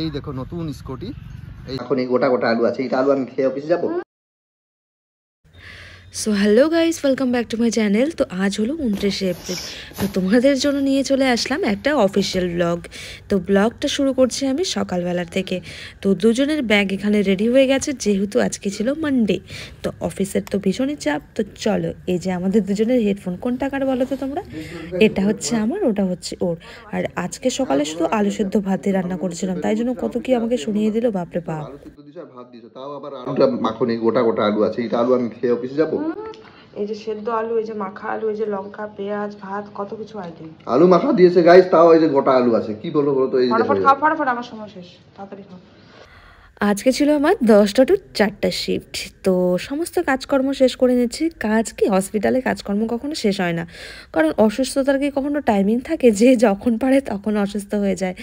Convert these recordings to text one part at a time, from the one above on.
এই দেখো নতুন স্কুটি। এখন এই গোটা গোটা আলু আছে, এই আলু আমি খেয়ে অফিসে যাবো। So hello guys, welcome back to my channel. তো আজ হলো 29শে এপ্রিল। তো তোমাদের জন্য নিয়ে চলে আসলাম একটা অফিসিয়াল ব্লগ। তো ব্লগটা শুরু করছি আমি সকালবেলার থেকে। তো দুজনের ব্যাগ এখানে রেডি হয়ে গেছে, যেহেতু আজকে ছিল মানডে। তো অফিসের তো ভীষণই চাপ। তো চলো, এই যে আমাদের দুজনের হেডফোন, কোনটা কার বলো তো তোমরা? এটা হচ্ছে আমার, ওটা হচ্ছে ওর। আর আজকে সকালে শুধু আলু সেদ্ধ ভাতে রান্না করেছিলাম, তাই জন্য কত কি আমাকে শুনিয়ে দিল, বাপরে বাপ। আলু সিদ্ধ দিছো আর ভাত দিছো, তাও আবার আলুটা মাখনি, গোটা গোটা আলু আছে, এটা আলু আমি খেয়ে অফিসে যাবো। এই যে সেদ্ধ আলু, এই যে মাখা আলু, এই যে লঙ্কা পেঁয়াজ ভাত, কত কিছু আইটেম। আলু মাখা দিয়েছে গাইস, তাও এই যে গোটা আলু আছে, কি বলবো বলো তো। এই যে ফটাফট খাও, ফটাফট, আমার সময় শেষ, তাড়াতাড়ি খাও। আজকে ছিল আমার 10টা টু 4টা শিফট। তো সমস্ত কাজকর্ম শেষ করে নিচ্ছি। কাজ কি, হসপিটালে কাজকর্ম কখনো শেষ হয় না, কারণ অসুস্থতার কি কখনো টাইমিং থাকে যে যখন পারে তখন অসুস্থ হয়ে যায়।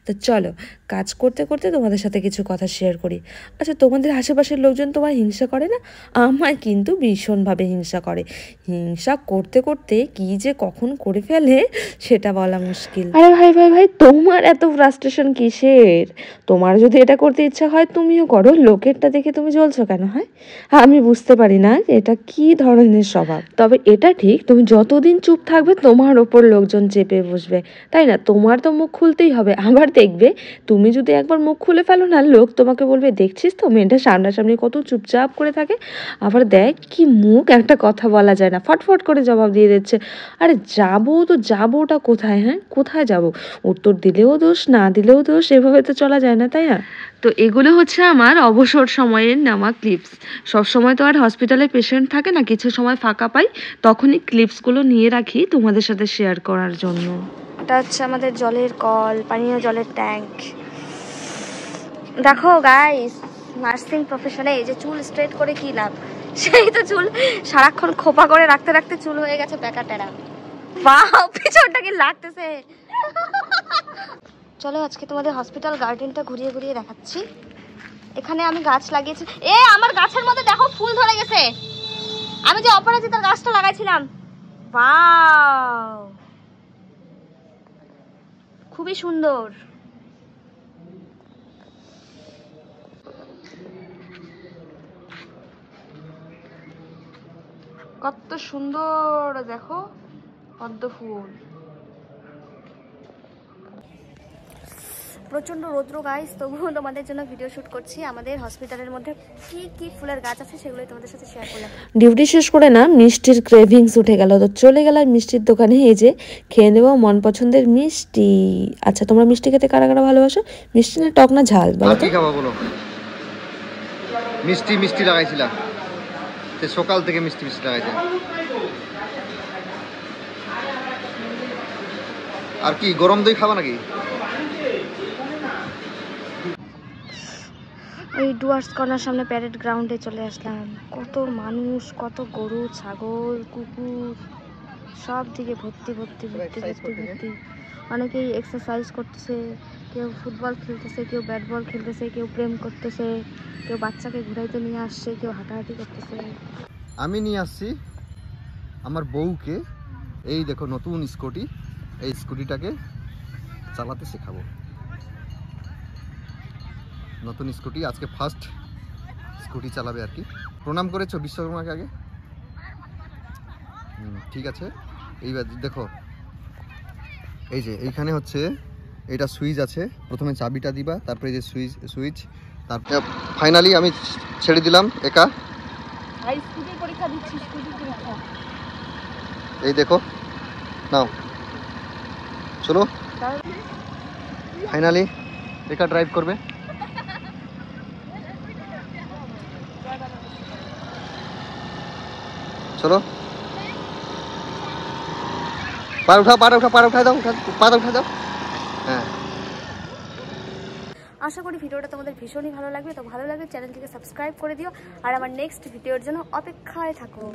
তো চলো, কাজ করতে করতে তোমাদের সাথে কিছু কথা শেয়ার করি। আচ্ছা, তোমাদের আশেপাশের লোকজন তোমার হিংসা করে না? আমায় কিন্তু ভীষণভাবে হিংসা করে। হিংসা করতে করতে কি যে কখন করে ফেলে সেটা বলা মুশকিল। আরে ভাই ভাই ভাই, তোমার এত ফ্রাস্ট্রেশন কিসের? তোমার যদি এটা করতে ইচ্ছা হয় তুমিও করো, লোকেরটা দেখে তুমি জ্বলছো কেন? হ্যাঁ, আমি বুঝতে পারি না এটা কি ধরনের স্বভাব। তবে এটা ঠিক, তুমি যতদিন চুপ থাকবে তোমার ওপর লোকজন চেপে বসবে, তাই না? তোমার তো মুখ খুলতেই হবে। আবার দেখবে, তুমি যদি একবার মুখ খুলে ফেলো না, লোক তোমাকে বলবে, দেখছিস তো মেয়েটা সামনাসামনি কত চুপচাপ করে থাকে, আবার দেখ কি মুখ, একটা কথা বলা যায় না, ফটফট করে জবাব দিয়ে দিচ্ছে। আরে যাবো তো যাবোটা কোথায়? হ্যাঁ, কোথায় যাব? উত্তর দিলেও দোষ, না দিলেও দোষ, এভাবে তো চলা যায় না, তাই না? তো এগুলো হচ্ছে আমার অবসর সময়ের নেওয়া ক্লিপস। সবসময় তো আর হসপিটালে পেশেন্ট থাকে না, কিছু সময় ফাঁকা পাই, তখনই ক্লিপসগুলো নিয়ে রাখি তোমাদের সাথে শেয়ার করার জন্য। এটা হচ্ছে আমাদের জলের কল, পানীয় জলের ট্যাঙ্ক। দেখো গাইস, নার্সিং প্রফেশনে এই যে চুল স্ট্রেট করে কি লাভ? সেই তো চুল সারাক্ষণ খোপা করে রাখতে রাখতে চুল হয়ে গেছে প্যাকা টেরা। বাহ, পিছনটা কি লাগতেছে। চলো আজকে তোমাদের হসপিটাল গার্ডেনটা ঘুরিয়ে ঘুরিয়ে দেখাচ্ছি। এখানে আমি গাছ লাগিয়েছি। আমার গাছের মধ্যে দেখো ফুল ধরে গেছে। আমি যে অপরাজিতার গাছটা লাগাইছিলাম, ওয়াও, খুবই সুন্দর। কত সুন্দর দেখো পদ্ম ফুল। প্রচন্ড রৌদ্র গাইস, তবুও তোমাদের জন্য ভিডিও শুট করছি। আমাদের হসপিটালের মধ্যে কি কি ফুলের গাছ আছে সেগুলোই তোমাদের সাথে শেয়ার করলাম। ডিউটি শেষ করে না মিষ্টির ক্রেভিংস উঠে গেল, তো চলে গেলাম মিষ্টির দোকানে। এই যে খেয়ে নেবো মন পছন্দের মিষ্টি। আচ্ছা, তোমরা মিষ্টি খেতে কারা কারা ভালোবাসো? মিষ্টি না টক না ঝাল বলো তো? কি খাবো বলো? মিষ্টি মিষ্টি লাগাইছিলাম, সকাল থেকে মিষ্টি মিষ্টি লাগাইছে। আর কি গরম দই খাবা নাকি? এই ডুয়ার্স কর্নার সামনে প্যারেড গ্রাউন্ডে চলে আসলাম। কত মানুষ, কত গরু ছাগল কুকুর, সব দিকে ভর্তি ভর্তি ভর্তি ভর্তি ভর্তি। অনেকেই এক্সারসাইজ করতেছে, কেউ ফুটবল খেলতেছে, কেউ ব্যাট বল খেলতেছে, কেউ প্রেম করতেছে, কেউ বাচ্চাকে ঘুরাইতে নিয়ে আসছে, কেউ হাঁটাহাঁটি করতেছে। আমি নিয়ে আসছি আমার বউকে, এই দেখো নতুন স্কুটি। এই স্কুটিটাকে চালাতে শেখাবো। নতুন স্কুটি, আজকে ফার্স্ট স্কুটি চালাবে আর কি। প্রণাম করেছো বিশ্বকর্মাকে আগে? ঠিক আছে। এইবার দেখো, এই যে এইখানে হচ্ছে এটা সুইচ আছে, প্রথমে চাবিটা দিবা, তারপরে এই যে সুইচ, তারপরে ফাইনালি আমি ছেড়ে দিলাম একা। স্কুটির পরীক্ষা দিচ্ছি, স্কুটির পরীক্ষা। এই দেখো, নাও চলো, ফাইনালি একা ড্রাইভ করবে। চলো, পা উঠা দাও, পা উঠা দাও। হ্যাঁ, আশা করি ভিডিওটা তোমাদের ভীষণই ভালো লাগবে। তো ভালো লাগলে চ্যানেলটিকে সাবস্ক্রাইব করে দিও, আর আমার নেক্সট ভিডিওর জন্য অপেক্ষায় থাকো।